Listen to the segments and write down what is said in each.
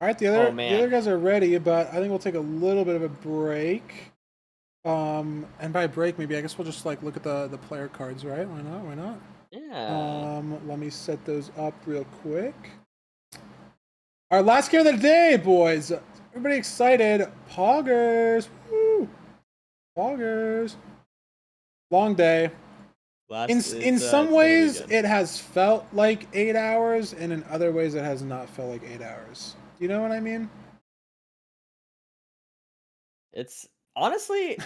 All right, Oh the other man. guys are ready, but I think we'll take a little bit of a break. And by break, maybe I guess we'll just like look at the player cards, right? Why not? Why not? Yeah. Let me set those up real quick. Our last game of the day, boys. Everybody excited? Poggers. Woo! Poggers. Long day. Last In some it's gonna be ways, good. it has felt like 8 hours, and in other ways, it has not felt like 8 hours. Do you know what I mean? It's honestly,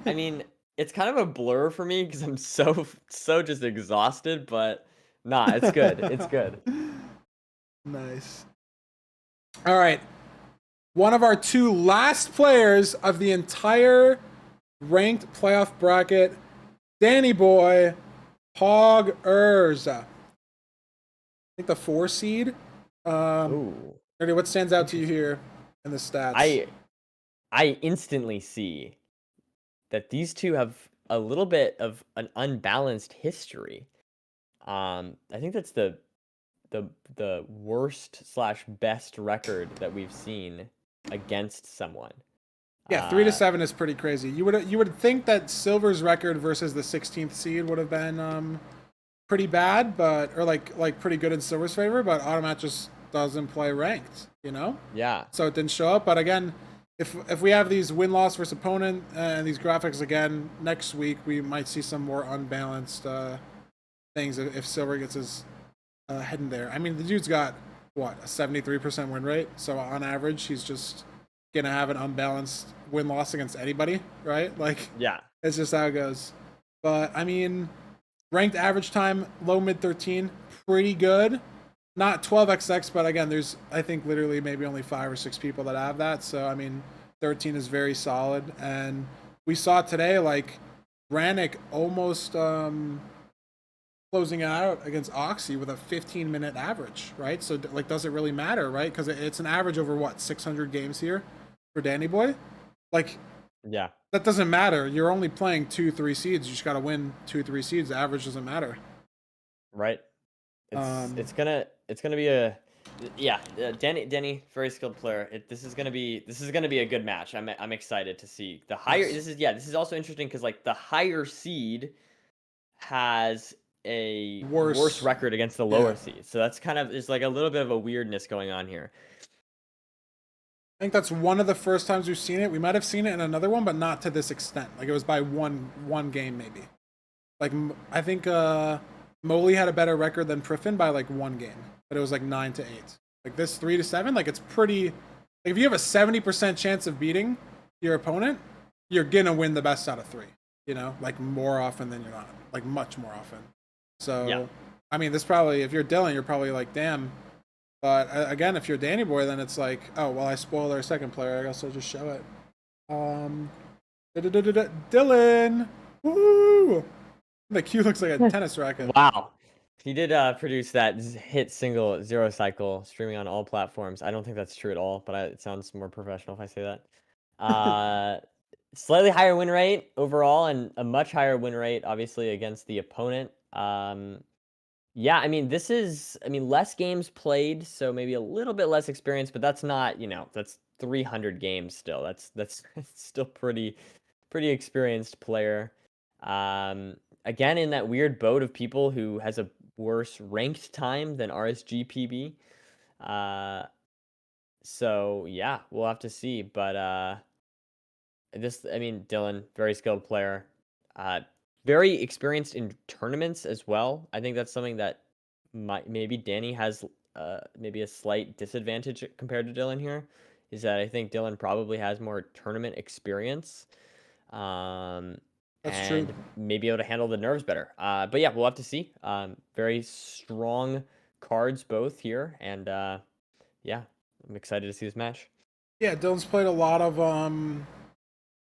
I mean, it's kind of a blur for me because I'm so just exhausted, but nah, it's good. It's good. Nice. All right. One of our two last players of the entire ranked playoff bracket, Dandannyboy, Poggers. I think the 4 seed. Ooh, Ernie, what stands out to you interesting. here in the stats? I I instantly see that these two have a little bit of an unbalanced history. I think that's the the worst slash best record that we've seen against someone. Yeah, 3 to Uh, 7 is pretty crazy. You would think that Silver's record versus the 16th seed would have been pretty bad, but or like pretty good in Silver's favor, but Automat just doesn't play ranked, you know? yeah, So it didn't show up. But again, if we have these win loss versus opponent and these graphics again next week, we might see some more unbalanced things if Silver gets his head in there. I mean, the dude's got what a 73% win rate, so on average, he's just gonna have an unbalanced win loss against anybody, right? Like yeah. it's just how it goes. But I mean, ranked average time low mid 13, pretty good. Not 12xx, but again, there's I think literally maybe only 5 or 6 people that have that. So I mean, 13 is very solid, and we saw today like Brannick almost closing it out against Oxy with a 15-minute average, right? So like, does it really matter, right? Because it's an average over what 600 games here for Dandannyboy. Like Yeah, that doesn't matter. You're only playing 2, 3 seeds. You just got to win 2, 3 seeds. The average doesn't matter. right. It's Um, it's gonna it's gonna be a yeah. Denny, very skilled player. This is gonna be a good match. I'm excited to see the higher. yes. This is also interesting because like the higher seed has a worse Worse. record against the Yeah. lower seed. So that's kind of there's like a little bit of a weirdness going on here. I think that's one of the first times we've seen it. We might have seen it in another one, but not to this extent. Like it was by one game maybe. Like I think Moley had a better record than Priffin by like one game, but it was like 9 to 8. Like this 3 to 7, like it's pretty. Like if you have a 70% chance of beating your opponent, you're gonna win the best out of three. You know, like more often than you're not. Like much more often. Yeah. So, I mean, this probably if you're Dylqn, you're probably like, damn. But again, if you're Dandannyboy, then it's like, oh well, I spoiled our second player. I guess I'll just show it. Um, Dylqn, woo! The cue looks like a tennis racket. Wow. He did produce that hit single zero cycle streaming on all platforms. I don't think that's true at all, but it sounds more professional if I say that. Slightly higher win rate overall, and a much higher win rate, obviously, against the opponent. Yeah, I mean, less games played, so maybe a little bit less experience, but that's not, that's 300 games still. That's still pretty experienced player. Again, in that weird boat of people who has a worse ranked time than RSGPB. Uh, so yeah, we'll have to see. But Dylqn, very skilled player, uh, very experienced in tournaments as well. I think that's something that maybe Danny has maybe a slight disadvantage compared to Dylqn here. Is that I think Dylqn probably has more tournament experience. Um, That's true. and maybe able to handle the nerves better. But yeah, we'll have to see. Very strong cards both here, and yeah, I'm excited to see this match. Yeah, Dylan's played a lot of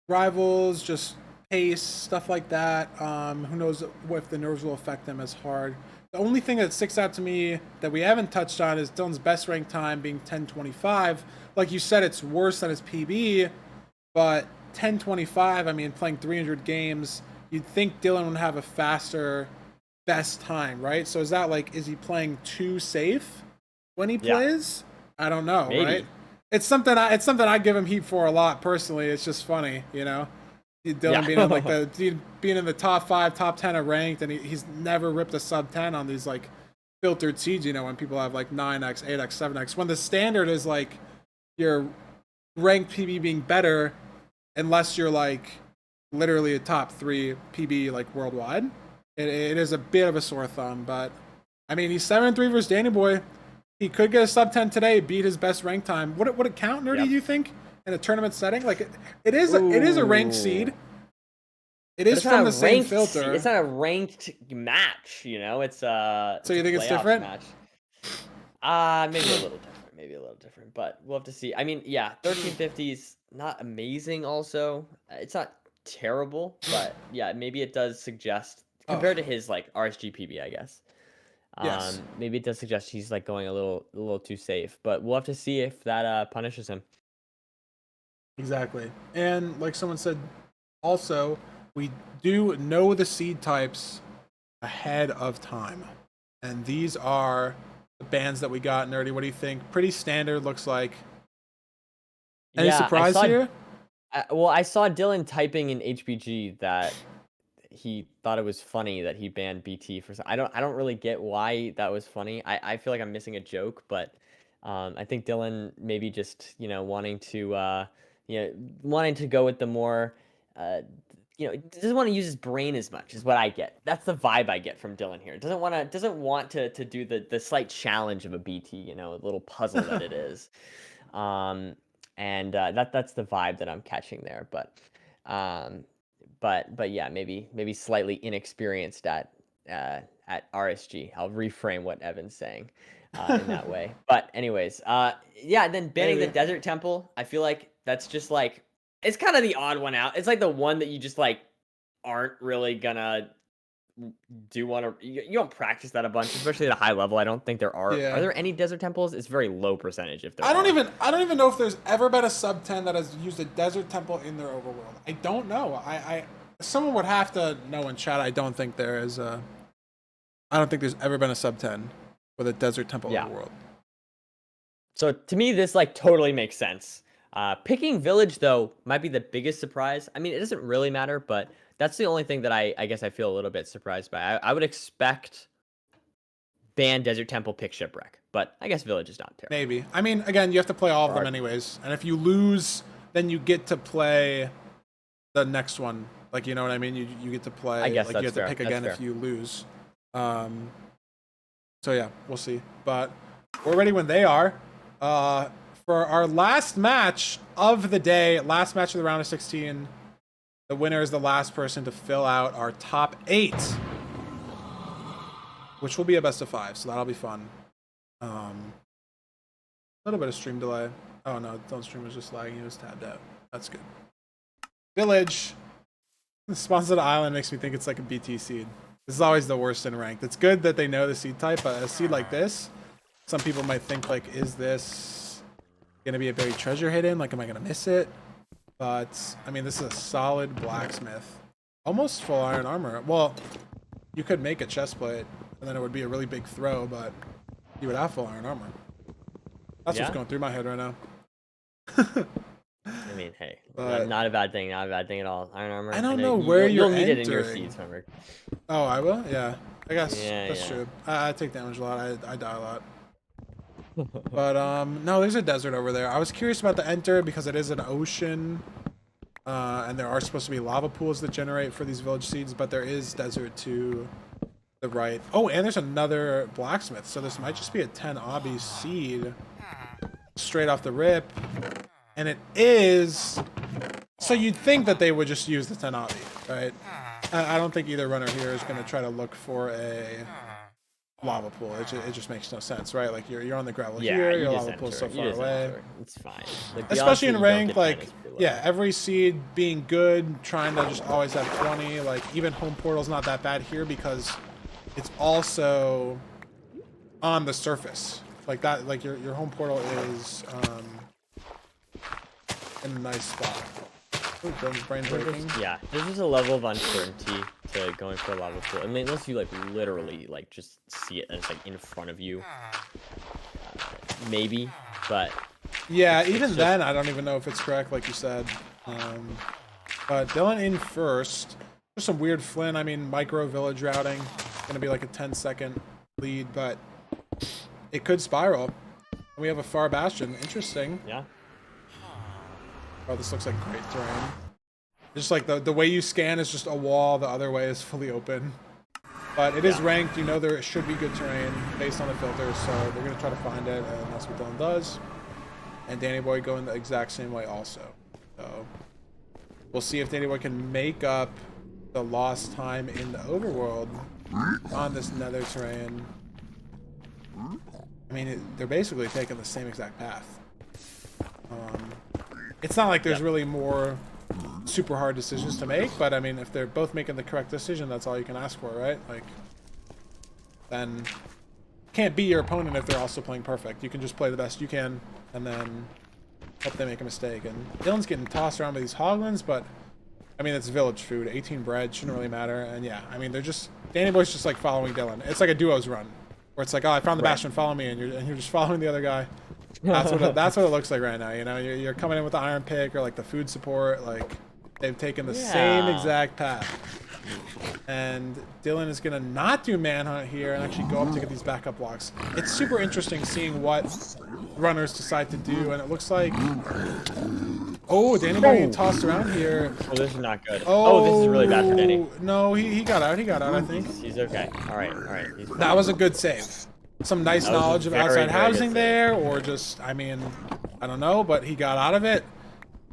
rivals, just pace stuff like that. Who knows if the nerves will affect him as hard. The only thing that sticks out to me that we haven't touched on is Dylan's best ranked time being 10:25. Like you said, it's worse than his PB, but 10:25. I mean, playing 300 games, you'd think Dylqn would have a faster best time, right? So is that like, is he playing too safe when he Yeah, plays? I don't know, right? maybe. it's something I give him heat for a lot personally. It's just funny, you know. Dylan being in like being in the top 5, top 10 of ranked, and he's never ripped a sub 10 on these like filtered seeds. You know, when people have like 9x, 8x, 7x, when the standard is like your ranked PB being better, unless you're like literally a top 3 PB like worldwide. It is a bit of a sore thumb, but I mean he's 7-3 versus Dandannyboy. He could get a sub 10 today, beat his best rank time. Would it count, Nerdy? Yep. Do you think in a tournament setting? Like it is a ranked seed. It is from the same filter. It's not a ranked match, you know. It's so you think it's different? Match. Maybe a little different. Maybe a little different, but we'll have to see. I mean, yeah, 1350's not amazing. Also, it's not terrible, but yeah, maybe it does suggest compared to his like RSG PB, I guess. Yes. Maybe it does suggest he's like going a little too safe, but we'll have to see if that punishes him. Exactly. And like someone said, also, we do know the seed types ahead of time. And these are the bands that we got. Nerdy, what do you think? Pretty standard, looks like. Any surprise here? Well, I saw Dylqn typing in HBG that he thought it was funny that he banned BT for some. I don't really get why that was funny. I feel like I'm missing a joke, but I think Dylqn maybe just wanting to go with the more doesn't want to use his brain as much is what I get. That's the vibe I get from Dylqn here. Doesn't want to do the slight challenge of a BT, a little puzzle that it is. And that's the vibe that I'm catching there, but yeah, maybe slightly inexperienced at RSG. I'll reframe what Evan's saying in that way. But anyways, yeah, then banning the Desert Temple, I feel like that's just like it's kind of the odd one out. It's like the one that you just like aren't really gonna you don't practice that a bunch, especially at a high level. I don't think there are. Yeah. Are there any Desert Temples? It's very low percentage if there I don't even know if there's ever been a sub 10 that has used a Desert Temple in their overworld. I don't know. Someone would have to know in chat. I don't think there is I don't think there's ever been a sub 10 with a Desert Temple overworld. So to me, this like totally makes sense. Picking Village though might be the biggest surprise. I mean, it doesn't really matter, but that's the only thing that I guess I feel a little bit surprised by. I would expect ban Desert Temple, pick Shipwreck, but I guess Village is not terrible. Maybe. I mean, again, you have to play all of them anyways, and if you lose, then you get to play the next one. Like, you know what I mean? You get to play. I guess like that's you have fair. to pick again if you lose. So yeah, we'll see. But we're ready when they are. For our last match of the day, last match of the round of 16. The winner is the last person to fill out our top 8, which will be a best of 5, so that'll be fun. A little bit of stream delay. Oh no, don't stream was just lagging. He was tabbed out. That's good. Village. The sponsor of the island makes me think it's like a BT seed. This is always the worst in ranked. It's good that they know the seed type, but a seed like this, some people might think like, is this gonna be a buried treasure hidden? Like, am I gonna miss it? But I mean, this is a solid blacksmith, almost full iron armor. Well, you could make a chest plate, and then it would be a really big throw, but you would have full iron armor. That's what's going through my head right now. I mean, hey, not a bad thing. Not a bad thing at all. Iron armor. I don't know where you'll need it in your seeds, remember? Oh, I will. Yeah, I guess that's true. I take damage a lot. I die a lot. But no, there's a desert over there. I was curious about the enter because it is an ocean, and there are supposed to be lava pools that generate for these village seeds, but there is desert to the right. Oh, and there's another blacksmith, so this might just be a 10 obby seed straight off the rip, and it is. So you'd think that they would just use the 10 obby, right? I don't think either runner here is going to try to look for a lava pool. It just makes no sense, right? Like you're on the gravel here, your lava pool's so far away. It's fine. Like, especially in ranked, like every seed being good, trying to just always have 20. Like even home portal's not that bad here because it's also on the surface. Like that, like your home portal is in a nice spot. Ooh, Dylan's brain breaking. Yeah, there's just a level of uncertainty to going for a lava pool. I mean, unless you like literally like just see it and it's like in front of you, maybe. But Yeah, even just- then, I don't even know if it's correct, like you said. But Dylqn in first. There's some weird Flynn. I mean, micro village routing. Gonna be like a 10-second lead, but it could spiral. We have a far bastion. Interesting. Yeah. Oh, this looks like great terrain. Just like the way you scan is just a wall. The other way is fully open. But it is ranked. You know there should be good terrain based on the filters, so they're gonna try to find it, and that's what Dylqn does. And Dandannyboy going the exact same way also. So we'll see if Dandannyboy can make up the lost time in the overworld on this nether terrain. I mean, they're basically taking the same exact path. It's not like there's really more super hard decisions to make, but I mean, if they're both making the correct decision, that's all you can ask for, right? Like, then can't beat your opponent if they're also playing perfect. You can just play the best you can, and then hope they make a mistake. And Dylqn's getting tossed around by these hoglins, but I mean, it's village food. 18 bread shouldn't really matter. And yeah, I mean, they're just Dandannyboy's just like following Dylqn. It's like a duos run, where it's like, oh, I found the bastion, follow me, and you're just following the other guy. That's what it looks like right now. You know, you're coming in with the iron pick or like the food support. Like they've taken the same exact path. And Dylqn is gonna not do manhunt here and actually go up to get these backup blocks. It's super interesting seeing what runners decide to do, and it looks like Dandannyboy tossed around here. Oh, this is not good. Oh, this is really bad for Danny. No, he got out. He got out, I think. He's okay. All right. That was a good save. Some nice knowledge of outside housing there, or just, I mean, I don't know, but he got out of it.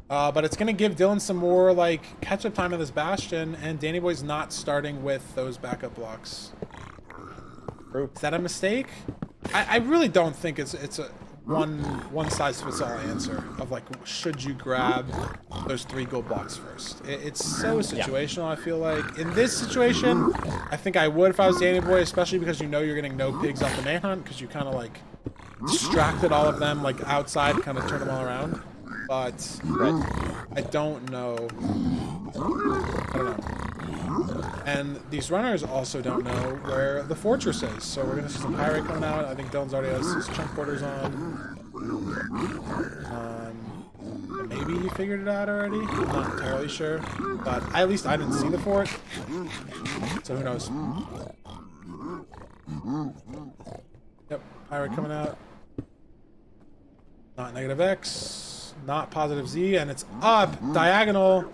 But it's going to give Dylqn some more, like, catch-up time in this bastion, and Dandannyboy's not starting with those backup blocks. Is that a mistake? I really don't think it's a one-size-fits-all answer of, like, should you grab those 3 gold blocks first. It's so situational, I feel like. In this situation, I think I would if I was Dandannyboy, especially because you know you're getting no pigs off the manhunt, because you kind of, like, distracted all of them, like, outside, kind of turn them all around. But I don't know. I don't know. And these runners also don't know where the fortress is. So we're going to see some pirate coming out. I think Dylqn's already has his chunk quarters on. Maybe he figured it out already. I'm not entirely sure. But at least I didn't see the fort. So who knows. Yep, pirate coming out. Not negative X. Not positive Z. And it's up. Diagonal.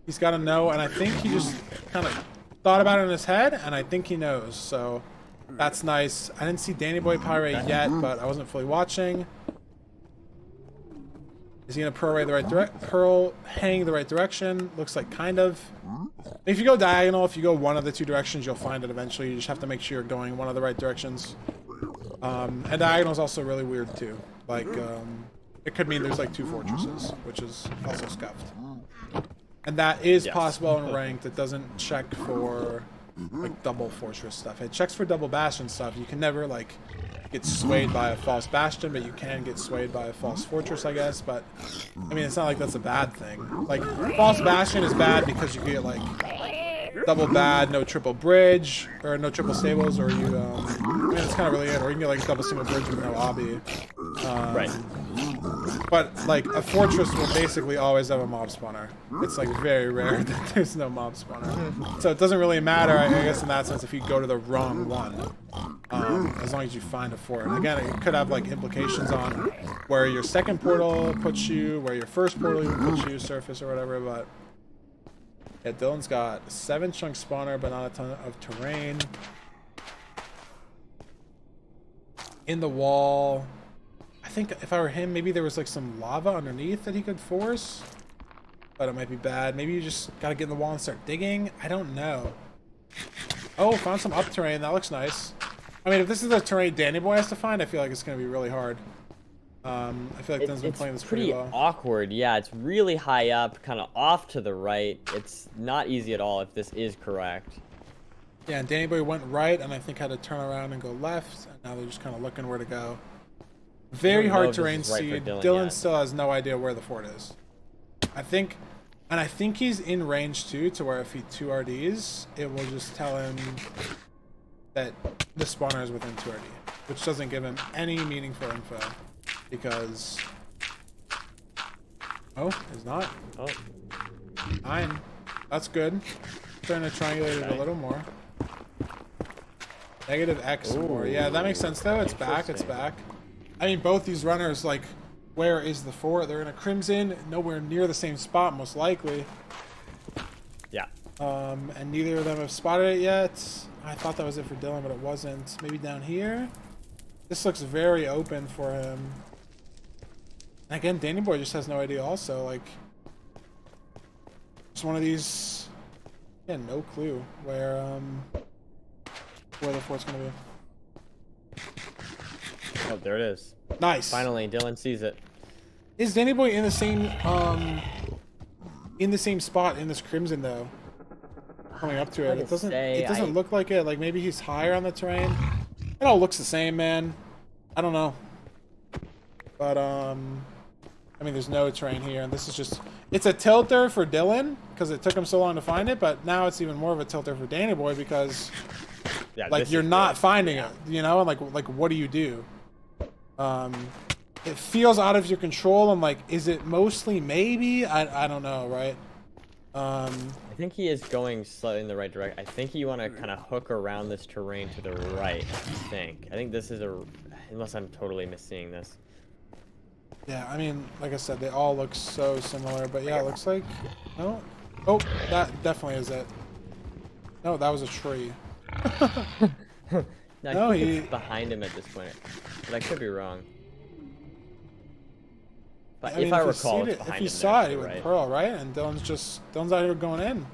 He's got to know. And I think he just kind of thought about it in his head. And I think he knows. So that's nice. I didn't see Dandannyboy pirate yet, but I wasn't fully watching. Is he gonna hang the right direction? Looks like kind of. If you go diagonal, if you go one of the 2 directions, you'll find it eventually. You just have to make sure you're going one of the right directions. And diagonal is also really weird too. Like, it could mean there's like 2 fortresses, which is also scuffed. And that is possible in ranked. It doesn't check for like double fortress stuff. It checks for double bastion stuff. You can never like get swayed by a false bastion, but you can get swayed by a false fortress, I guess. But I mean, it's not like that's a bad thing. Like, false bastion is bad because you get like double bad, no triple bridge, or no triple stables, or you I mean, it's kind of really it. Or you can get like a double single bridge with no obby. Right. But like a fortress will basically always have a mob spawner. It's like very rare that there's no mob spawner. So it doesn't really matter, I guess, in that sense, if you go to the wrong one. As long as you find a fort. And again, it could have like implications on where your second portal puts you, where your first portal even puts you, surface or whatever. But yeah, Dylqn's got 7 chunk spawner, but not a ton of terrain. In the wall. I think if I were him, maybe there was like some lava underneath that he could force. But it might be bad. Maybe you just gotta get in the wall and start digging. I don't know. Oh, found some up terrain. That looks nice. I mean, if this is the terrain Dandannyboy has to find, I feel like it's gonna be really hard. I feel like Dylqn's been playing this pretty well. It's pretty awkward. Yeah, it's really high up, kind of off to the right. It's not easy at all if this is correct. Yeah, and Dandannyboy went right, and I think had to turn around and go left. And now they're just kind of looking where to go. Very hard terrain seed. Dylqn still has no idea where the fort is. I think he's in range too, to where if he 2RDs, it will just tell him that the spawner is within 2RD, which doesn't give him any meaningful info, because Oh, he's not. Oh, 9. That's good. Trying to triangulate it a okay. little more. Negative X more. Yeah, that makes sense though. It's back. It's Interesting. back. I mean, both these runners, like, where is the fort? They're in a crimson, nowhere near the same spot, most likely. Yeah. And neither of them have spotted it yet. I thought that was it for Dylqn, but it wasn't. Maybe down here? This looks very open for him. And again, Dandannyboy just has no idea also. Like, it's one of these... Yeah, no clue where the fort's gonna be. Oh, there it is. Nice. Finally, Dylqn sees it. Is Dandannyboy in the same spot in this crimson though? Coming up to it. It doesn't look like it. Like maybe he's higher on the terrain. It all looks the same, man. I don't know. But I mean there's no terrain here, and this is just it's a tilter for Dylqn because it took him so long to find it, but now it's even more of a tilter for Dandannyboy because Yeah, like you're not finding it, you know, and like what do you do? It feels out of your control, and like is it mostly maybe? I don't know, right? I think he is going slightly in the right direction. I think you want to kind of hook around this terrain to the right, I think this is unless I'm totally misseeing this. Yeah, I mean, like I said, they all look so similar, but yeah, it looks like... No? Oh, that definitely is it. No, that was a tree. No, he's behind him at this point, but I could be wrong. But I mean, if I recall, it's behind him. if you saw it, it would right? Pearl, right? And Dylqn's out here going in.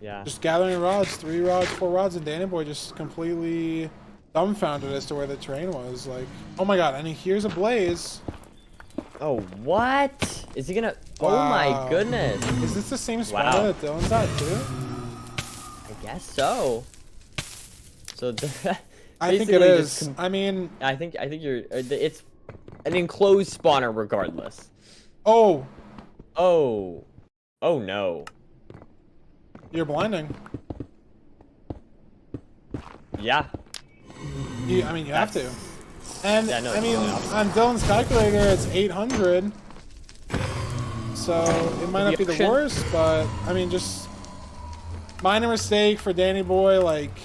Yeah. Just gathering rods, 3 rods, 4 rods, and Dandannyboy just completely dumbfounded as to where the terrain was. Like, oh my god, and he hears a blaze. Oh, what? Is he gonna... Wow. Oh my goodness. Is this the same spot Wow. that Dylqn's at, too? I guess so. So, I think it is. I mean... I think you're... It's an enclosed spawner regardless. Oh! Oh. Oh, no. You're blinding. Yeah. I mean, you have to. And, Yeah, no, I mean, it's on Dylqn's calculator, it's 800. So, it might not be the worst, but, I mean, just... Minor mistake for Dandannyboy, like,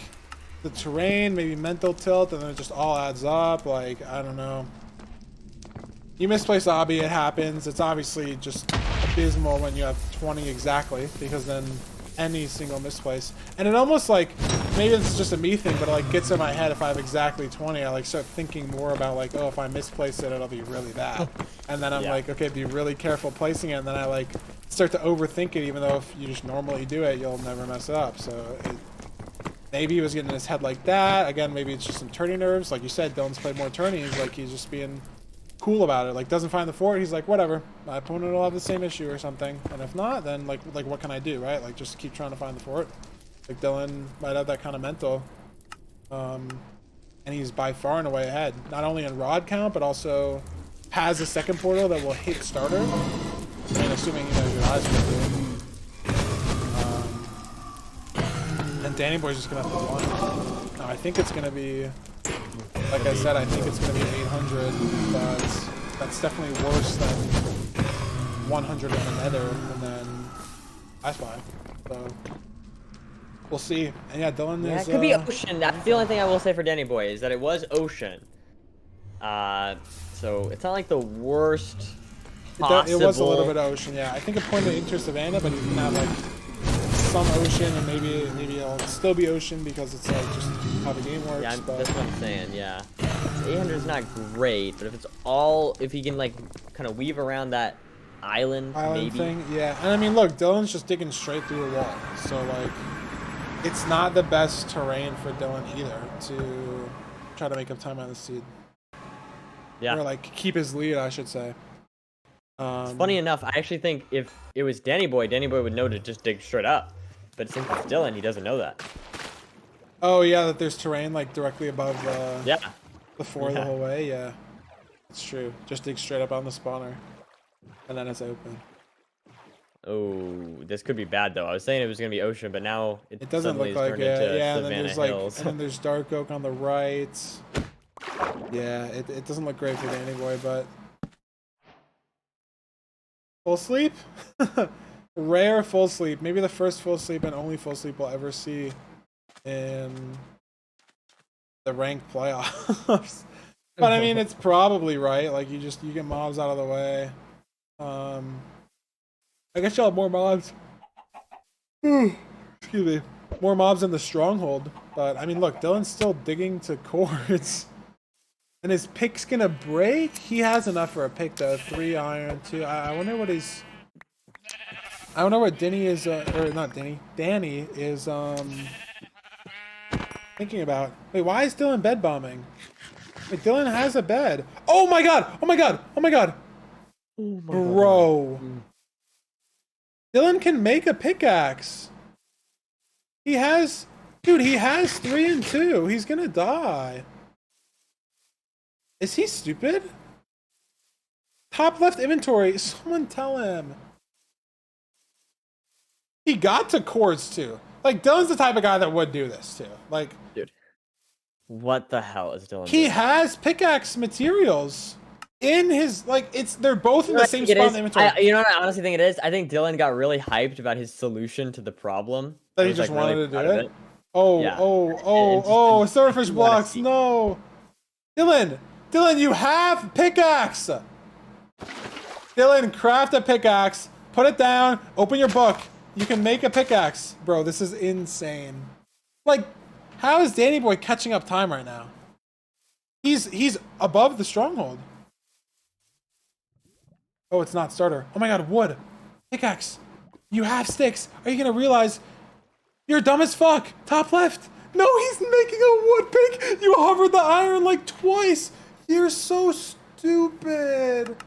the terrain, maybe mental tilt, and then it just all adds up. Like, I don't know. You misplace Obby, it happens. It's obviously just abysmal when you have 20 exactly, because then any single misplace. And it almost like, maybe it's just a me thing, but it like gets in my head if I have exactly 20, I like start thinking more about like, oh, if I misplace it, it'll be really bad. And then I'm like, okay, be really careful placing it, and then I like start to overthink it, even though if you just normally do it, you'll never mess it up. So maybe he was getting in his head like that. Again, maybe it's just some turning nerves. Like you said, Dylqn's played more turnings, like he's just being cool about it. Like doesn't find the fort, he's like, whatever, my opponent will have the same issue or something, and if not, then like what can I do, right? Like just keep trying to find the fort. Like Dylqn might have that kind of mental, and he's by far and away ahead, not only in rod count but also has a second portal that will hit starter. I mean, assuming you know your eyes will do it. And Dandannyboy's just gonna have to blind. No, I think it's gonna be, like I said, I think it's going to be 800, but that's definitely worse than 100 in the nether, and then I spy. So, we'll see. And yeah, Dylqn is... it could be Ocean. That's the only thing I will say for Dandannyboy, is that it was Ocean. So, it's not like the worst possible... It was a little bit of Ocean, yeah. I think a point of interest of Anna, but he's going to have, like, some Ocean, and maybe it'll still be Ocean because it's, like, just how the game works. Yeah, but... that's what I'm saying, yeah. 800 is not great, but if it's all... If he can, like, kind of weave around that island maybe. thing, yeah. And I mean, look, Dylqn's just digging straight through a wall. So, like, it's not the best terrain for Dylqn either to try to make up time on the seed. Yeah. Or, like, keep his lead, I should say. Funny enough, I actually think if it was Dandannyboy would know to just dig straight up. But since it's Dylqn, he doesn't know that. Oh, yeah, that there's terrain, like, directly above the fort the whole way, yeah. It's true. Just dig straight up on the spawner. And then it's open. Oh, this could be bad, though. I was saying it was going to be Ocean, but now it doesn't look like it. Yeah, and then there's, like, and then there's Dark Oak on the right. Yeah, it doesn't look great for Dandannyboy, but... Full sleep? Rare full sleep. Maybe the first full sleep and only full sleep we'll ever see in the ranked playoffs. But I mean, it's probably right. Like you get mobs out of the way. I guess you'll have more mobs. Excuse me. More mobs in the stronghold. But I mean, look, Dylqn's still digging to cores. And his pick's gonna break? He has enough for a pick though. 3 iron, 2. I wonder what he's. I wonder what Denny is, or not Denny. Danny is thinking about. Wait, why is Dylqn bed bombing? Wait, Dylqn has a bed. Oh my god! Oh my god! Oh my god! Bro. Dylqn can make a pickaxe. He has, dude, he has 3 and 2. He's gonna die. Is he stupid? Top left inventory. Someone tell him. He got to cores too. Like, Dylqn's the type of guy that would do this too. Like, dude, what the hell is Dylqn? He has pickaxe materials in his, like, they're both in the same spot in the inventory. You know what I honestly think it is? I think Dylqn got really hyped about his solution to the problem. That he just wanted to do it? Oh, yeah. Oh, Silverfish blocks, no! Dylqn, you have pickaxe! Dylqn, craft a pickaxe, put it down, open your book. You can make a pickaxe. Bro, this is insane. Like, how is Dandannyboy catching up time right now? He's above the stronghold. Oh, it's not starter. Oh my god, wood. Pickaxe. You have sticks. Are you gonna realize you're dumb as fuck? Top left. No, he's making a wood pick. You hovered the iron like twice. You're so stupid.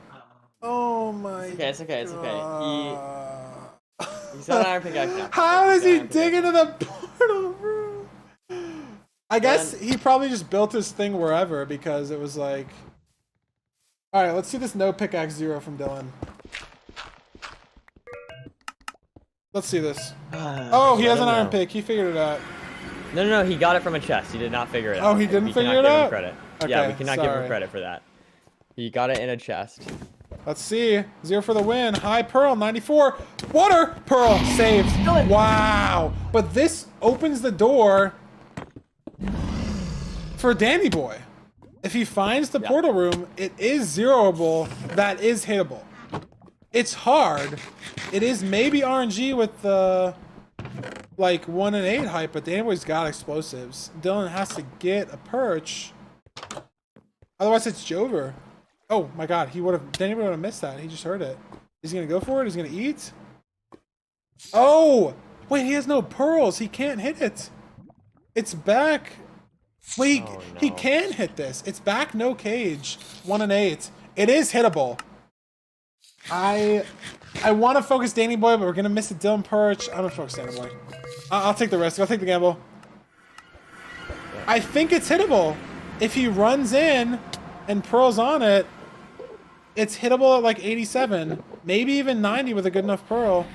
Oh my. Okay, it's okay. It's okay. He's on iron pickaxe now. How is he digging to the portal, bro? I guess he probably just built his thing wherever because it was like. All right, let's see this no pickaxe 0 from Dylqn. Let's see this. Oh, he has an iron pick. He figured it out. No, he got it from a chest. He did not figure it out. Oh, he didn't figure it out? Credit. Okay, yeah, we cannot give him credit for that. He got it in a chest. Let's see. 0 for the win. High Pearl, 94. Water! Pearl, saved. Wow. But this opens the door for Dandannyboy. If he finds the portal room, it is zeroable. That is hittable. It's hard. It is maybe RNG with the like 1 and 8 hype, but Dandannyboy's got explosives. Dylqn has to get a perch. Otherwise, it's Jover. Oh my god, Dandannyboy would have missed that. He just heard it. He's gonna go for it. He's gonna eat. Oh! Wait, he has no pearls. He can't hit it. It's back. Wait, oh, no. He can hit this. It's back, no cage. 1 and 8. It is hittable. I want to focus Dandannyboy, but we're gonna miss the Dylqn perch. I'm gonna focus Dandannyboy. I'll take the risk. I'll take the gamble. I think it's hittable. If he runs in and pearls on it, it's hittable at like 87, maybe even 90 with a good enough pearl.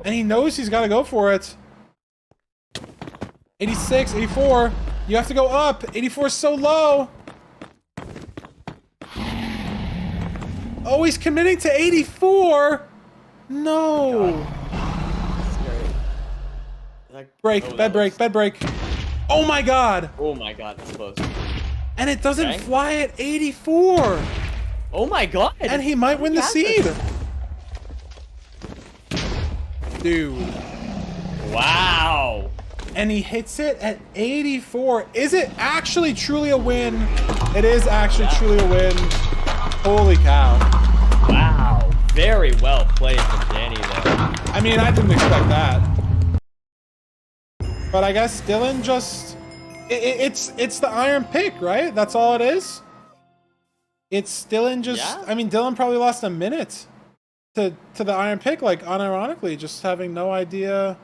And he knows he's got to go for it. 86, 84. You have to go up. 84 is so low. Oh, he's committing to 84. No. Break, bed break, bed break. Oh my god. Oh my god, that's close. And it doesn't fly at 84. Oh my god. And he might win the seed. Dude. Wow. And he hits it at 84. Is it actually truly a win? It is actually truly a win. Holy cow. Wow. Very well played from Danny there. I mean, I didn't expect that. But I guess Dylqn just... It's the iron pick, right? That's all it is? It's Dylqn just... Yeah. I mean, Dylqn probably lost a minute to the iron pick, like, unironically, just having no idea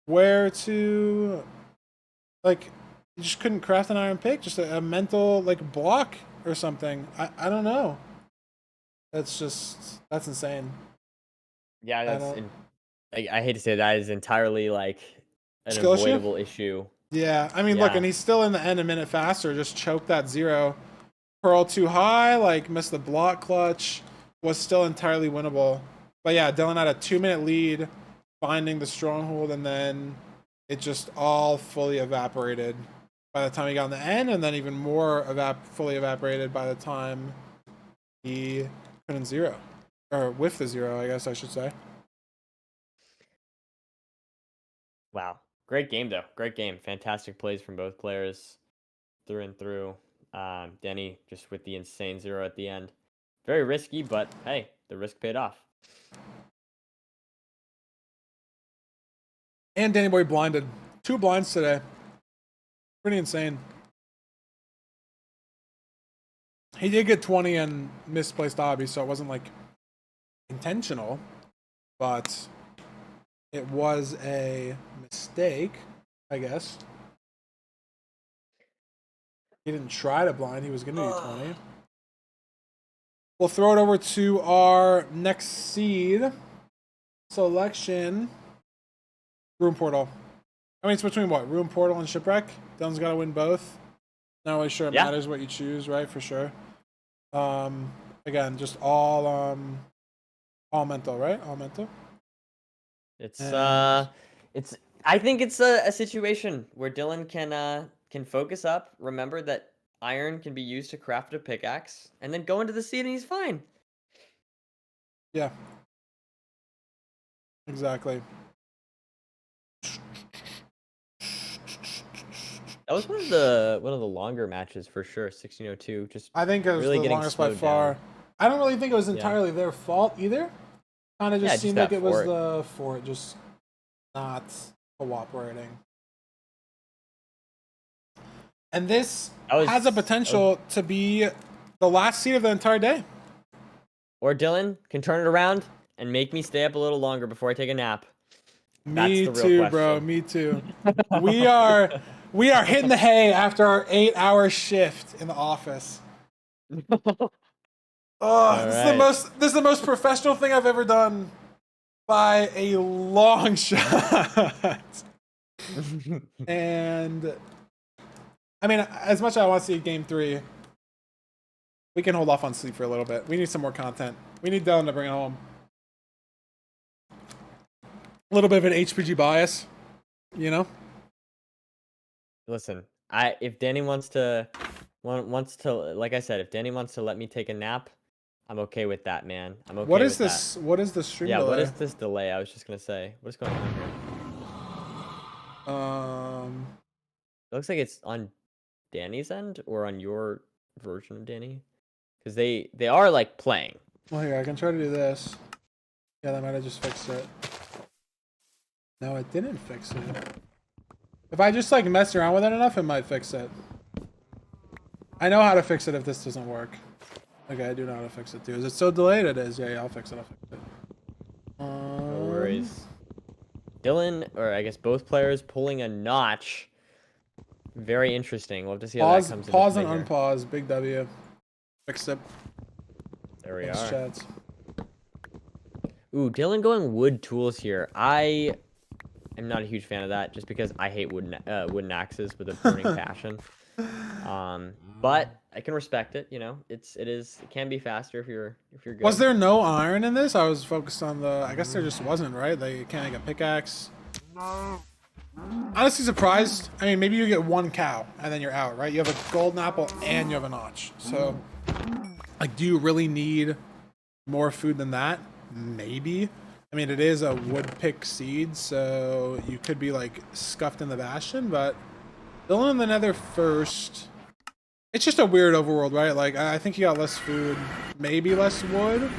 where to... Like, you just couldn't craft an iron pick, just a mental, like, block or something. I don't know. That's insane. Yeah, that's... I hate to say that is entirely, like, an avoidable issue. Yeah, I mean, look, and he's still in the end a minute faster. Just choke that 0. Pearl too high, like, miss the block clutch. was still entirely winnable. But yeah, Dylqn had a 2-minute lead, finding the stronghold, and then it just all fully evaporated by the time he got on the end, and then even more fully evaporated by the time he couldn't zero. Or with the zero, I guess I should say. Wow. Great game, though. Great game. Fantastic plays from both players through and through. Denny just with the insane zero at the end. Very risky, but hey, the risk paid off. And Dandannyboy blinded. 2 blinds today. Pretty insane. He did get 20 and misplaced obby, so it wasn't like intentional, but it was a mistake, I guess. He didn't try to blind, he was going to do 20. We'll throw it over to our next seed selection. Room Portal. I mean, it's between what? Room Portal and Shipwreck? Dylan's got to win both. Not really sure it matters what you choose, right? For sure. Again, just all mental, right? All mental. It's I think it's a situation where Dylqn can focus up, remember that iron can be used to craft a pickaxe, and then go into the seed and he's fine. Yeah. Exactly. That was one of the longer matches for sure. 1602. Just I think it was really the longest by far. down. I don't really think it was entirely their fault either. Kind of just seemed like it was the fort just not cooperating. And this has a potential to be the last seed of the entire day. Or Dylqn can turn it around and make me stay up a little longer before I take a nap. Me too, bro. Me too. We are hitting the hay after our 8-hour shift in the office. Oh, this is the most professional thing I've ever done by a long shot. And I mean, as much as I want to see game 3, we can hold off on sleep for a little bit. We need some more content. We need Dylqn to bring it home. A little bit of an HPG bias, you know? Listen, if Danny wants to, like I said, if Danny wants to let me take a nap, I'm okay with that, man. I'm okay. What is this? That. What is the stream delay? Yeah, what is this delay? I was just gonna say, what is going on here? It looks like it's on Danny's end or on your version of Danny, because they are like playing. Well, here I can try to do this. Yeah, that might have just fixed it. No, it didn't fix it. If I just like mess around with it enough, it might fix it. I know how to fix it if this doesn't work. Okay, I do know how to fix it too. Is it so delayed? It is. Yeah, I'll fix it. I'll fix it. No worries. Dylqn, or I guess both players, pulling a notch. Very interesting. We'll have to see how that comes in. Pause and unpause. Big W. Fixed it. There we are. Chats. Ooh, Dylqn going wood tools here. I am not a huge fan of that, just because I hate wooden axes with a burning passion. But I can respect it. You know, it can be faster if you're good. Was there no iron in this? I was focused on the. I guess there just wasn't, right? They can't make a pickaxe. No. Honestly surprised. I mean, maybe you get 1 cow and then you're out, right? You have a golden apple and you have a notch. So, like, do you really need more food than that? Maybe. I mean, it is a wood pick seed, so you could be like scuffed in the bastion, but Dylqn in the nether first. It's just a weird overworld, right? Like, I think he got less food, maybe less wood.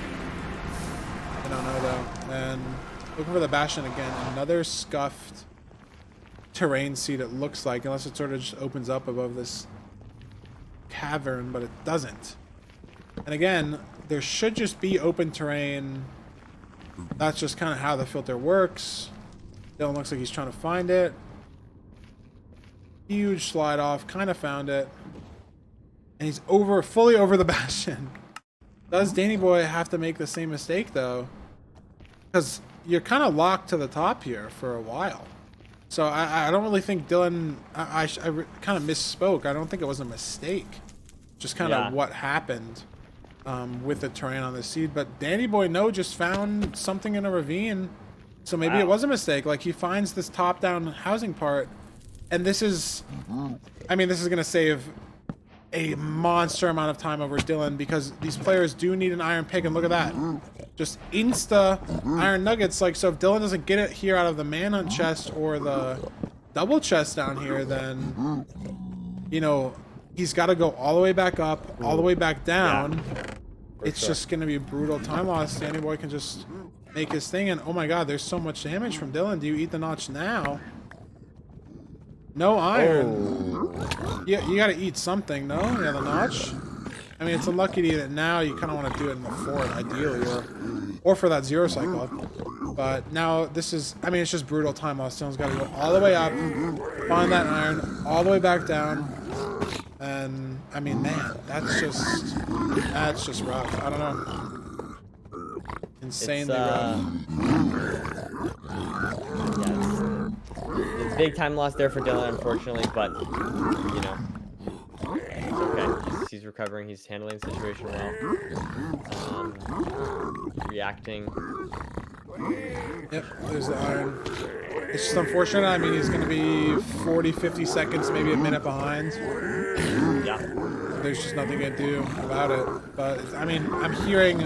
I don't know though. And looking for the bastion again, another scuffed terrain seed, it looks like, unless it sort of just opens up above this cavern, but it doesn't. And again, there should just be open terrain. That's just kind of how the filter works. Dylqn looks like he's trying to find it. Huge slide off, kind of found it. And he's fully over the bastion. Does Dandannyboy have to make the same mistake though? Because you're kind of locked to the top here for a while. So I don't really think Dylqn, I kind of misspoke. I don't think it was a mistake. Just kind of what happened. with the terrain on the seed. But Dandannyboy no just found something in a ravine, so maybe Wow. it was a mistake. Like he finds this top-down housing part, and this is, I mean, this is gonna save a monster amount of time over Dylqn because these players do need an iron pick, and look at that, just insta iron nuggets. Like, so if Dylqn doesn't get it here out of the manhunt chest or the double chest down here, then you know he's got to go all the way back up, all the way back down. Yeah, it's just gonna be a brutal time loss. Dandannyboy can just make his thing, and oh my god, there's so much damage from Dylqn. Do you eat the notch now? No iron. Yeah, you gotta eat something, no? Yeah, the notch. I mean, it's unlucky to eat it now. You kind of want to do it in the fort, ideally, or for that 0 cycle. But now this is, I mean, it's just brutal time loss. Dylqn's got to go all the way up, find that iron, all the way back down, and I mean, man, that's just rough. I don't know. Insanely rough. It's big time loss there for Dylqn, unfortunately, but you know, it's okay. He's recovering. He's handling the situation well. Reacting. Yep, there's the iron. It's just unfortunate. I mean, he's going to be 40, 50 seconds, maybe a minute behind. Yeah. There's just nothing to do about it. But, I mean, I'm hearing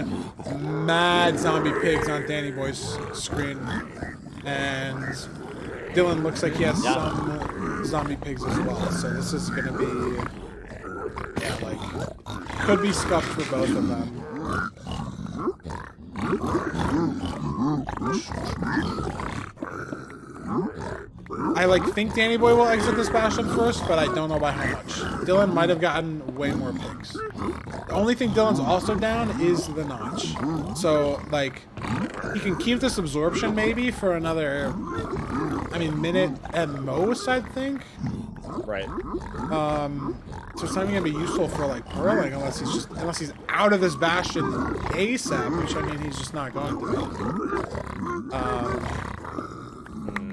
mad zombie pigs on Dandannyboy's screen. And Dylqn looks like he has some zombie pigs as well. So this is going to be, yeah, like, could be scuffed for both of them. I think Dandannyboy will exit this bastion first, but I don't know by how much. Dylqn might have gotten way more picks. The only thing Dylqn's also down is the notch. So like he can keep this absorption maybe for another, I mean, minute at most, I think. Right. So it's not even gonna be useful for like pearling unless he's out of this bastion ASAP, which I mean he's just not going to.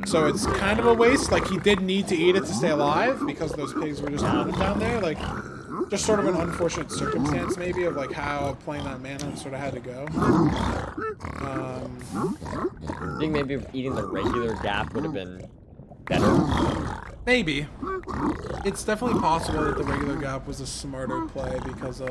So it's kind of a waste. Like he did need to eat it to stay alive because those pigs were just on him down there. Like just sort of an unfortunate circumstance maybe of like how playing that manhunt sort of had to go. I think maybe eating the regular gap would have been better. Maybe. It's definitely possible that the regular gap was a smarter play because of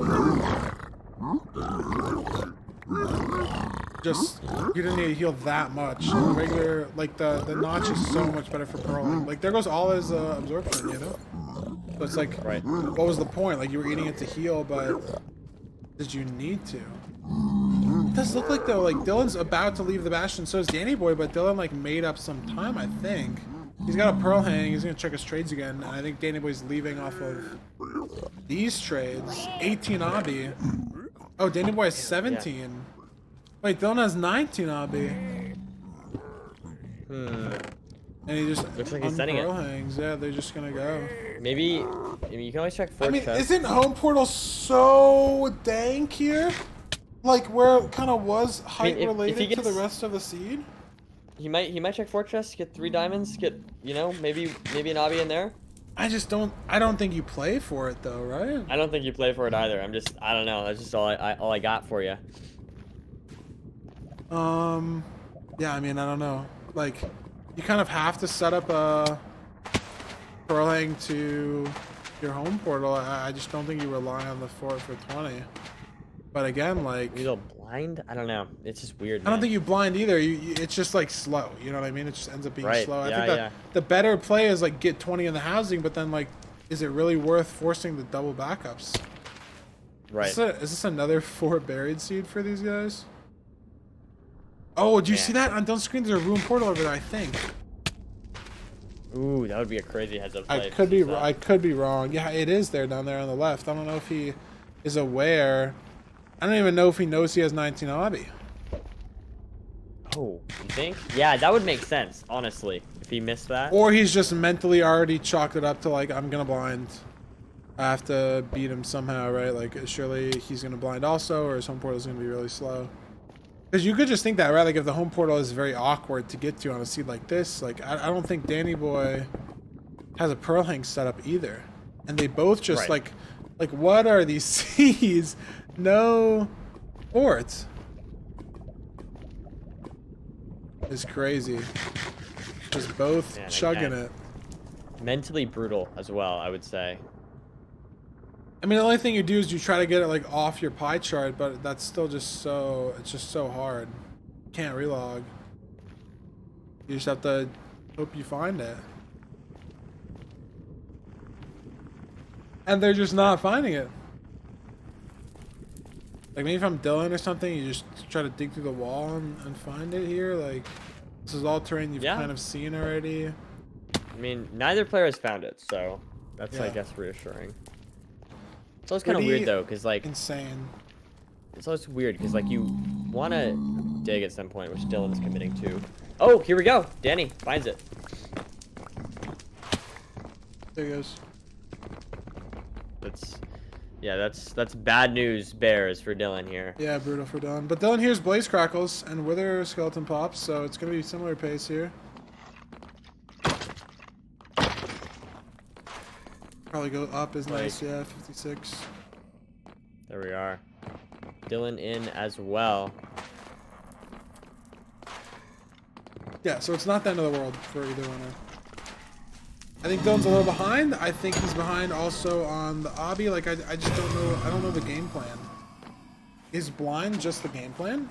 just you didn't need to heal that much. The regular, like the notch is so much better for pearling. Like there goes all his absorption, you know. So it's like, right. What was the point? Like you were eating it to heal, but did you need to? It does look like though, like Dylqn's about to leave the bastion. So is Dandannyboy, but Dylqn like made up some time, I think. He's got a pearl hang. He's gonna check his trades again, and I think Dandannyboy's leaving off of these trades. 18 obby. Oh, Dandannyboy has 17. Yeah. Wait, Dylqn has 19 obby. And he just looks like he's sending it. Hangs. Yeah, they're just gonna go. Maybe I mean, you can always check. I mean, isn't home portal so dank here? Like where it kind of was height related to the rest of the seed. He might check fortress, get 3 diamonds, get, you know, maybe an obby in there. I don't think you play for it though, right? I don't think you play for it either. I don't know. That's just all I got for you. Yeah, I mean, I don't know. Like, you kind of have to set up a pearl hang to your home portal. I just don't think you rely on the fort for 20. But again, like, you go blind. I don't know. It's just weird. I don't think you blind either. It's just like slow. You know what I mean? It just ends up being slow. Yeah, I think that the better play is like get 20 in the housing, but then like, is it really worth forcing the double backups? Right. Is this another 4 buried seed for these guys? Oh, do you see that on Dylqn's screen? There's a room portal over there, I think. Ooh, that would be a crazy heads up play. I could be wrong. Yeah, it is there down there on the left. I don't know if he is aware. I don't even know if he knows he has 19 obby. Oh, you think? Yeah, that would make sense, honestly, if he missed that. Or he's just mentally already chalked it up to like, I'm gonna blind. I have to beat him somehow, right? Like, surely he's gonna blind also, or his home portal is gonna be really slow. Because you could just think that, right? Like, if the home portal is very awkward to get to on a seed like this, like, I don't think Dandannyboy has a pearl hang set up either. And they both just, like, Like, what are these seas? No ports. It's crazy. Just both Man, chugging again, it. mentally brutal as well, I would say. I mean, the only thing you do is you try to get it like off your pie chart, but that's still just so, it's just so hard. You can't relog. You just have to hope you find it. And they're just not finding it. Like, maybe if I'm Dylqn or something, you just try to dig through the wall and find it here. Like, this is all terrain you've kind of seen already. I mean, neither player has found it, so that's, I Yeah. guess, reassuring. It's always kind of weird, though, because, like... Insane. It's always weird, because, like, you want to dig at some point, which Dylqn is committing to. Oh, here we go! Danny finds it. There he goes. That's bad news bears for Dylqn here. Yeah, brutal for Dylqn. But Dylqn here's Blaze Crackles and Wither Skeleton Pops, so it's going to be similar pace here. Probably go up is nice, yeah, 56. There we are. Dylqn in as well. Yeah, so it's not the end of the world for either winner. I think Dylqn's a little behind. I think he's behind also on the obby. Like, I just don't know. I don't know the game plan. Is blind just the game plan?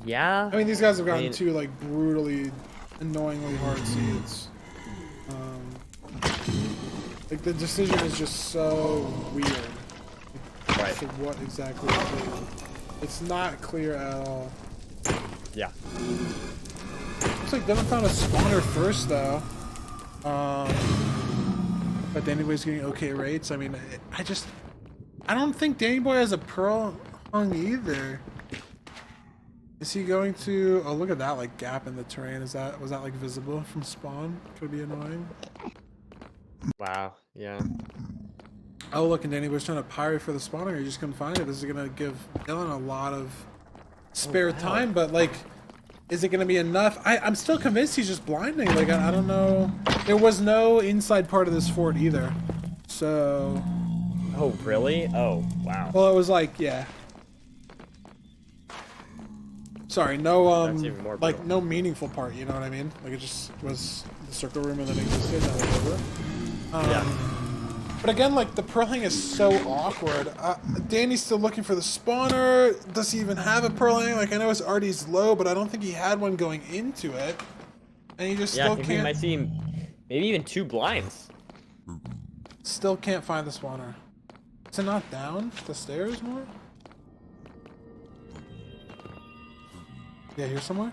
Yeah. I mean, these guys have gotten two, like, brutally, annoyingly hard seeds. Like, the decision is just so weird. Right. So what exactly to do. It's not clear at all. Yeah. Looks like Dylqn found a spawner first, though. But Dandannyboy's getting okay rates. I mean, I don't think Dandannyboy has a pearl hung either. Is he going to? Oh, look at that, like, gap in the terrain. Was that like visible from spawn? Could be annoying. Wow. Yeah. Oh, look, and Dandannyboy's trying to pirate for the spawner. You just couldn't find it. This is gonna give Dylqn a lot of spare time, but like, is it gonna be enough? I'm still convinced he's just blinding. Like, I don't know. There was no inside part of this fort either. So. Oh, really? Oh, wow. Well, it was like, yeah. Sorry, no, That's even more like, brutal. no meaningful part, you know what I mean? Like, it just was the circle room and then existed, and that was over. Yeah. But again, like, the pearling is so awkward. Danny's still looking for the spawner. Does he even have a pearling? Like, I know his RD's low, but I don't think he had one going into it. And he just Yeah, I still think we can't... might see maybe even 2 blinds. Still can't find the spawner. Is it not down the stairs more? Yeah, here somewhere?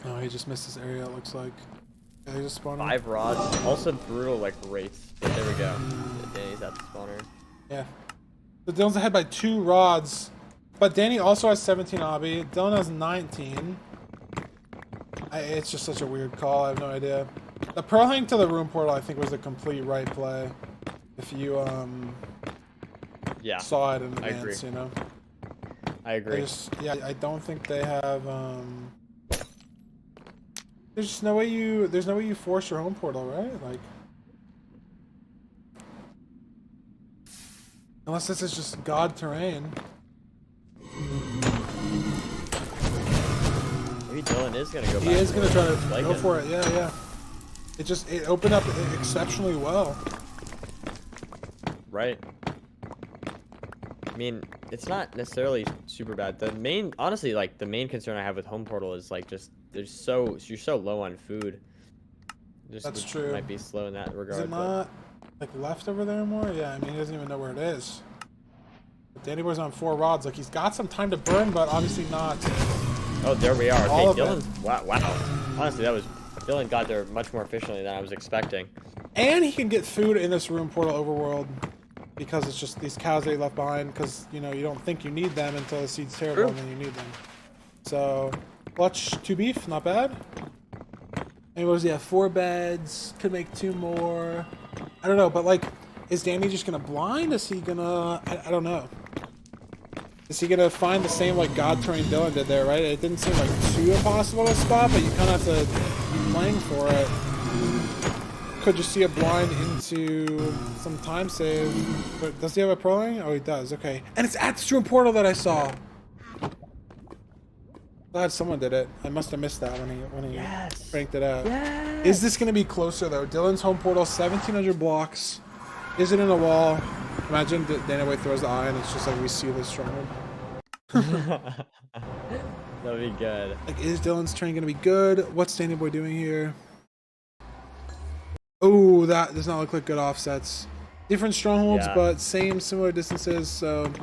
Oh, he just missed this area, it looks like. Yeah, there's a spawner. 5 rods. Also brutal, like, rates. But there we go. Danny's at the spawner. Yeah. So Dylqn's ahead by 2 rods. But Danny also has 17 obby. Dylqn has 19. It's just such a weird call, I have no idea. The pearl hang to the room portal, I think, was a complete right play. If you, Yeah. saw it in I agree. advance, you know? I agree. I don't think they have, there's just no way you force your home portal, right? Like, unless this is just god terrain. Maybe Dylqn is gonna go back. He is gonna try to Like go it. for it, yeah. It opened up exceptionally well. Right. I mean, it's not necessarily super bad. The main, honestly, like, the main concern I have with home portal is, like, just you're so low on food. Just That's true. Might be slow in that regard. Is it not like left over there more? Yeah, I mean, he doesn't even know where it is. But Dandannyboy's on 4 rods. Like, he's got some time to burn, but obviously not. Oh, there we are. All Okay, of it. Dylqn. Wow. Honestly, Dylqn got there much more efficiently than I was expecting. And he can get food in this room portal overworld because it's just these cows they left behind because, you know, you don't think you need them until the seed's terrible True. and then you need them. So, clutch 2 beef, not bad. And what was he have? 4 beds, could make 2 more. I don't know, but like, is Danny just gonna blind? Is he gonna, I don't know. Is he gonna find the same like god terrain Dylqn did there, right? It didn't seem like too impossible to spot, but you kind of have to be playing for it. could just see a blind into some time save. But does he have a proling? Oh, he does. Okay. And it's at the stream portal that I saw. Glad someone did it. I must have missed that when he Yes. cranked it out. Yes. Is this going to be closer, though? Dylqn's home portal, 1,700 blocks. Is it in a wall? Imagine Dandannyboy throws the eye and it's just like we see this stronghold. That'd be good. Like, is Dylqn's train going to be good? What's Dandannyboy doing here? Oh, that does not look like good offsets. Different strongholds, but similar distances. So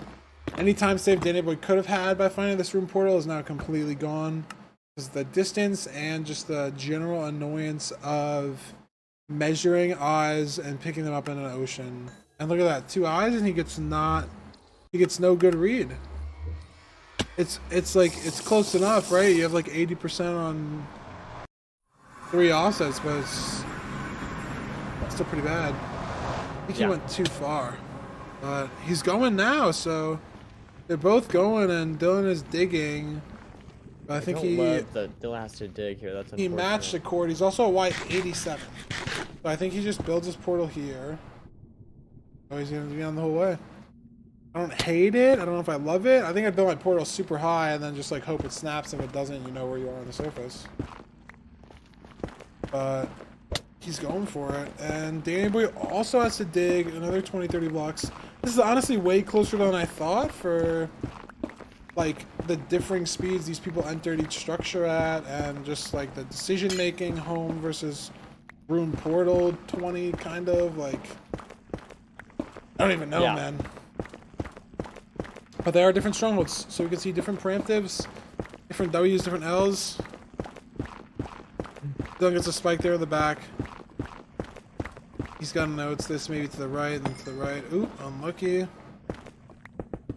any time save Dandannyboy could have had by finding this room portal is now completely gone. Because the distance and just the general annoyance of measuring eyes and picking them up in an ocean. And look at that, 2 eyes and he gets no good read. It's like it's close enough, right? You have like 80% on 3 offsets, but it's still pretty bad. I think he went too far. But he's going now, so they're both going and Dylqn is digging. But I think Dylqn has to dig here. That's he matched the chord. He's also a white 87. So I think he just builds his portal here. Oh, he's gonna be on the whole way. I don't hate it. I don't know if I love it. I think I'd build my portal super high and then just like hope it snaps. If it doesn't, you know where you are on the surface. But he's going for it. And Dandannyboy also has to dig another 20-30 blocks. This is honestly way closer than I thought for like the differing speeds these people entered each structure at, and just like the decision making home versus room portal 20 kind of like I don't even know, man. But they are different strongholds, so we can see different preemptives, different W's, different L's. Dylqn gets a spike there in the back. He's got to know it's this maybe to the right, and then to the right. Oop, unlucky.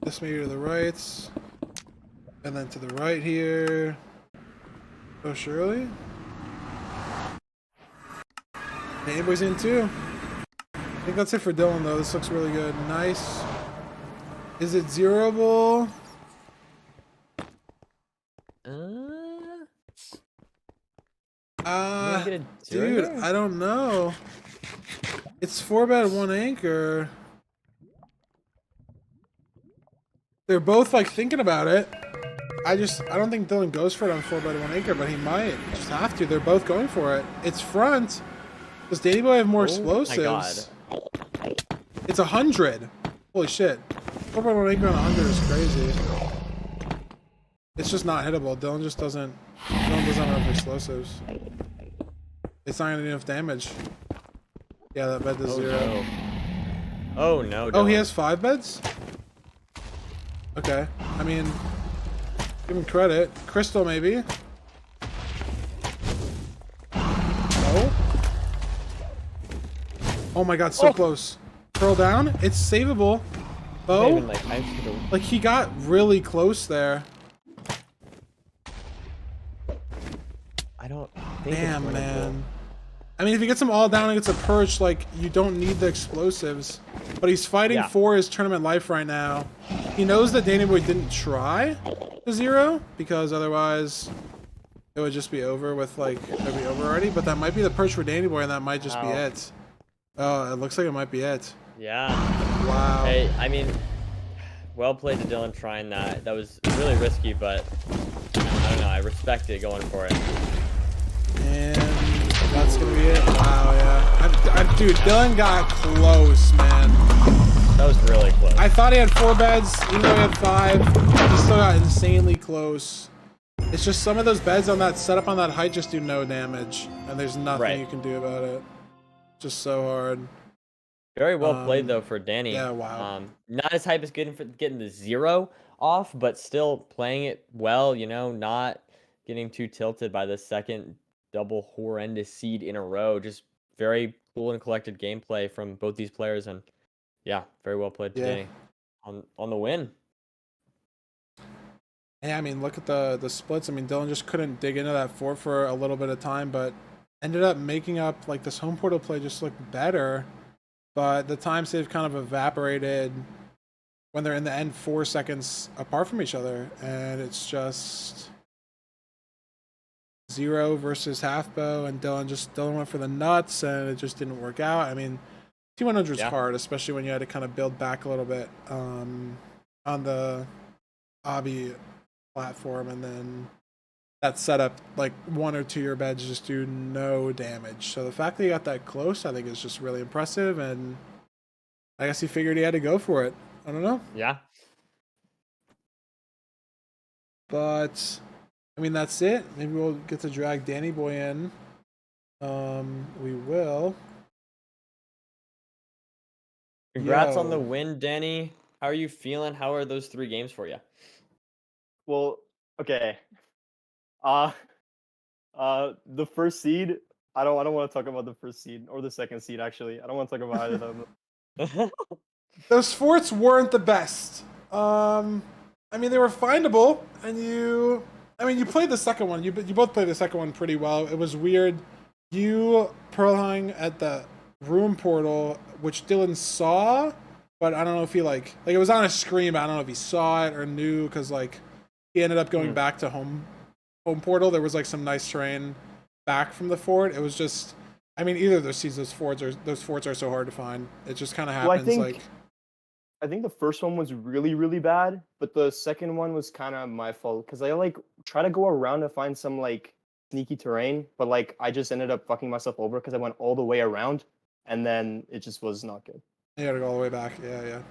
This maybe to the right. And then to the right here. Oh, surely. Dandannyboy's in too. I think that's it for Dylqn though. This looks really good. Nice. Is it zeroable? Dude, I don't know. It's 4-bed, 1 anchor. They're both like thinking about it. I don't think Dylqn goes for it on 4-bed, 1 anchor, but he might just have to. They're both going for it. It's front. Does Dandannyboy have more explosives? My God. It's 100. Holy shit. 4-bed, 1 anchor on 100 is crazy. It's just not hittable. Dylqn just doesn't. Dylqn doesn't have enough explosives. It's not gonna do enough damage. Yeah, that bed does 0. No. Oh no. Oh, he has 5 beds? Okay. I mean, give him credit. Crystal, maybe. No. Oh my God, so close. Pearl down. It's savable. Oh, like he got really close there. I don't think. Damn, man. I mean, if he gets them all down and gets a perch, like, you don't need the explosives. But he's fighting for his tournament life right now. He knows that Dandannyboy didn't try to 0, because otherwise it would just be over with, like, it would be over already. But that might be the perch for Dandannyboy, and that might just be it. Oh, it looks like it might be it. Yeah. Wow. Hey, I mean, well played to Dylqn trying that. That was really risky, but I don't know. I respect it going for it. And that's gonna be it. Wow, yeah. Dude, Dylqn got close, man. That was really close. I thought he had 4 beds, even though he had 5. He still got insanely close. It's just some of those beds on that setup on that height just do no damage, and there's nothing you can do about it. Just so hard. Very well played though for Danny. Yeah, wow. Not as hype as getting the 0 off, but still playing it well. You know, not getting too tilted by the second double horrendous seed in a row. Just very cool and collected gameplay from both these players, and yeah, very well played today on the win. Yeah, I mean, look at the splits. I mean, Dylqn just couldn't dig into that fort for a little bit of time, but ended up making up, like, this home portal play just looked better. But the time save kind of evaporated when they're in the end 4 seconds apart from each other, and it's just zero versus half bow, and Dylqn went for the nuts, and it just didn't work out. I mean, T100 is hard, especially when you had to kind of build back a little bit on the obby platform, and then that setup, like 1 or 2 year beds just do no damage. So the fact that he got that close, I think, is just really impressive, and I guess he figured he had to go for it. I don't know. Yeah. But I mean, that's it. Maybe we'll get to drag Dandannyboy in. We will. Congrats on the Yo. win, Danny. How are you feeling? How are those 3 games for you? Well, okay. The first seed. I don't want to talk about the first seed or the second seed. Actually, I don't want to talk about either of them. Those forts weren't the best. I mean, they were findable, and you played the second one. You both played the second one pretty well. It was weird. You pearl hung at the room portal, which Dylqn saw, but I don't know if he like it was on a screen, but I don't know if he saw it or knew, because like he ended up going back to home portal. There was like some nice terrain back from the fort. It was just, I mean, either of those seeds, those forts are so hard to find. It just kind of happens. Well, I think the first one was really, really bad, but the second one was kind of my fault, because I like try to go around to find some like sneaky terrain, but like I just ended up fucking myself over because I went all the way around, and then it just was not good. You gotta go all the way back. Yeah.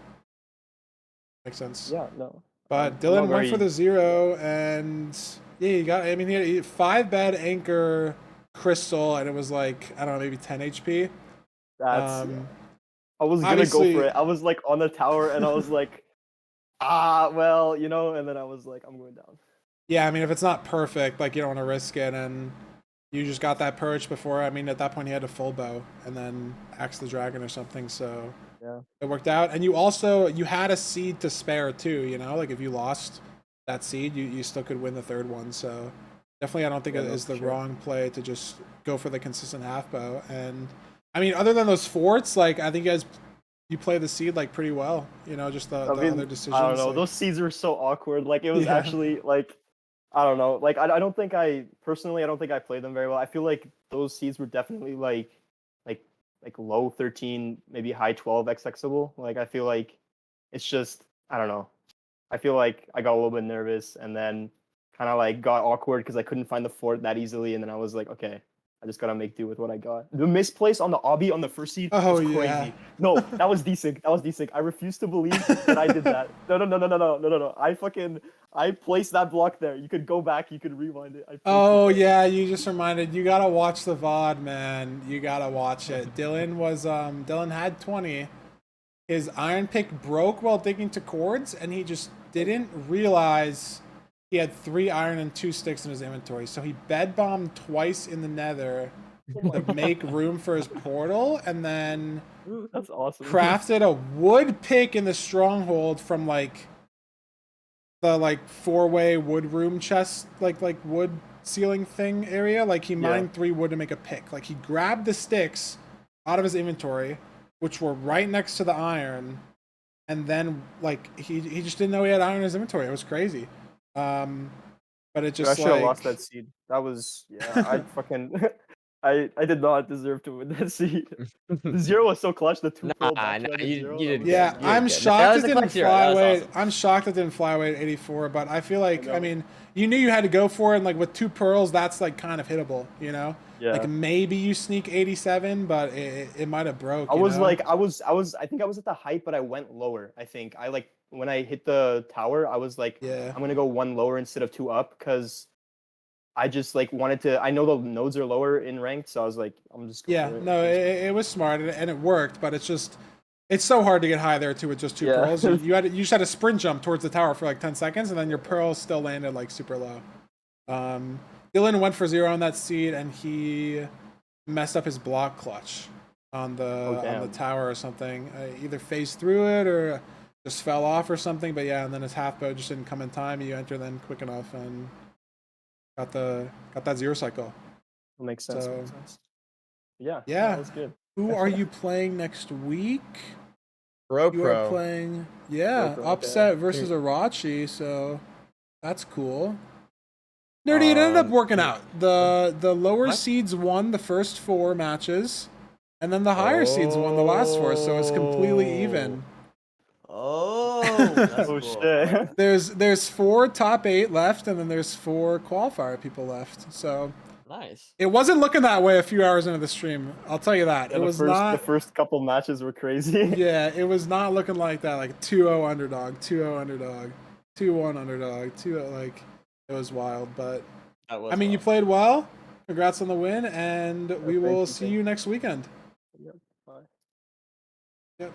Makes sense. Yeah, no. But Dylqn went for the 0, and yeah, he got. I mean, he had 5 bed anchor crystal, and it was like, I don't know, maybe 10 HP. That's. I was gonna go for it. I was like on the tower, and I was like, well, you know, and then I was like, I'm going down. Yeah, I mean, if it's not perfect, like, you don't want to risk it, and you just got that perch before. I mean, at that point, he had a full bow, and then axe the dragon or something, so yeah, it worked out. And you had a seed to spare too, you know, like if you lost that seed, you still could win the 3rd one. So definitely, I don't think it is the wrong play to just go for the consistent half bow. And I mean, other than those forts, like, I think you play the seed like pretty well, you know, just the other decisions. I don't know, like, those seeds were so awkward. Like, it was actually like, I don't know, like I don't think I played them very well. I feel like those seeds were definitely like low 13, maybe high 12 XXable. Like, I feel like it's just, I don't know. I feel like I got a little bit nervous, and then kind of like got awkward because I couldn't find the fort that easily, and then I was like, okay, I just gotta make do with what I got. The misplace on the obby on the first seed was crazy. Yeah. No, that was desync. That was desync. I refuse to believe that I did that. No. I placed that block there. You could go back. You could rewind it. Oh yeah, you just reminded. You gotta watch the VOD, man. You gotta watch it. Dylqn had 20. His iron pick broke while digging to cords, and he just didn't realize he had 3 iron and 2 sticks in his inventory. So he bed bombed twice in the nether to make room for his portal, and then that's awesome. Crafted a wood pick in the stronghold from like the 4-way wood room chest, like wood ceiling thing area. Like, he mined 3 wood to make a pick. Like, he grabbed the sticks out of his inventory, which were right next to the iron, and then like he just didn't know he had iron in his inventory. It was crazy. But it just, I should have lost that seed. That was I fucking I did not deserve to win that seed. The 0 was so clutch. The 2 pearl back you did. Yeah, good. I'm shocked it didn't fly away. Awesome. I'm shocked it didn't fly away at 84. But I feel like, I mean, you knew you had to go for it. And like with 2 pearls, that's like kind of hittable, you know. Yeah. Like, maybe you sneak 87, but it might have broke. I think I was at the height, but I went lower. I think when I hit the tower, I was like, yeah, I'm gonna go 1 lower instead of 2 up, because I just like wanted to. I know the nodes are lower in ranked, so I was like, I'm just going for it. No, it was smart, and it worked. But it's so hard to get high there too with just 2 pearls. You just had a sprint jump towards the tower for like 10 seconds, and then your pearls still landed like super low. Dylqn went for 0 on that seed, and he messed up his block clutch on the tower or something. Either phased through it or just fell off or something. But yeah, and then his half bow just didn't come in time. You enter then quick enough and got that 0 cycle. That makes sense. So, makes sense. Yeah. Yeah. That was good. Who are you playing next week? Pro. You are playing, Upset versus Arachi, so that's cool. Nerdy, it ended up working yeah. out. The lower What? seeds won the first 4 matches, and then the higher seeds won the last 4, so it's completely even. Oh, that's Oh cool. I like shit. that. There's 4 top 8 left, and then there's 4 qualifier people left. So Nice. it wasn't looking that way a few hours into the stream. I'll tell you that. Yeah, It was the not. first couple matches were crazy. Yeah, it was not looking like that. Like 2-0 underdog, 2-0 underdog, 2-1 underdog, 2-0. Like it was wild. But That was I mean, you wild. played well. Congrats on the win, and we thank will you, see thank you next weekend. Yep. Bye. Yep.